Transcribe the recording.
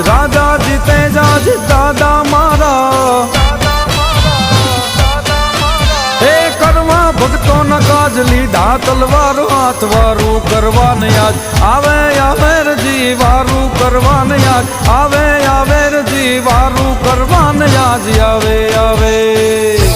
રાજા જીતે જાજ દાદા મારા એ કરવા ભક્તો ન કાજ લીધા તલવારો હાથ વારું કરવાને આજ આવે આવે રજી વારું કરવાને આજ આવે આવે રજી વારું કરવાને આજ આવે આવે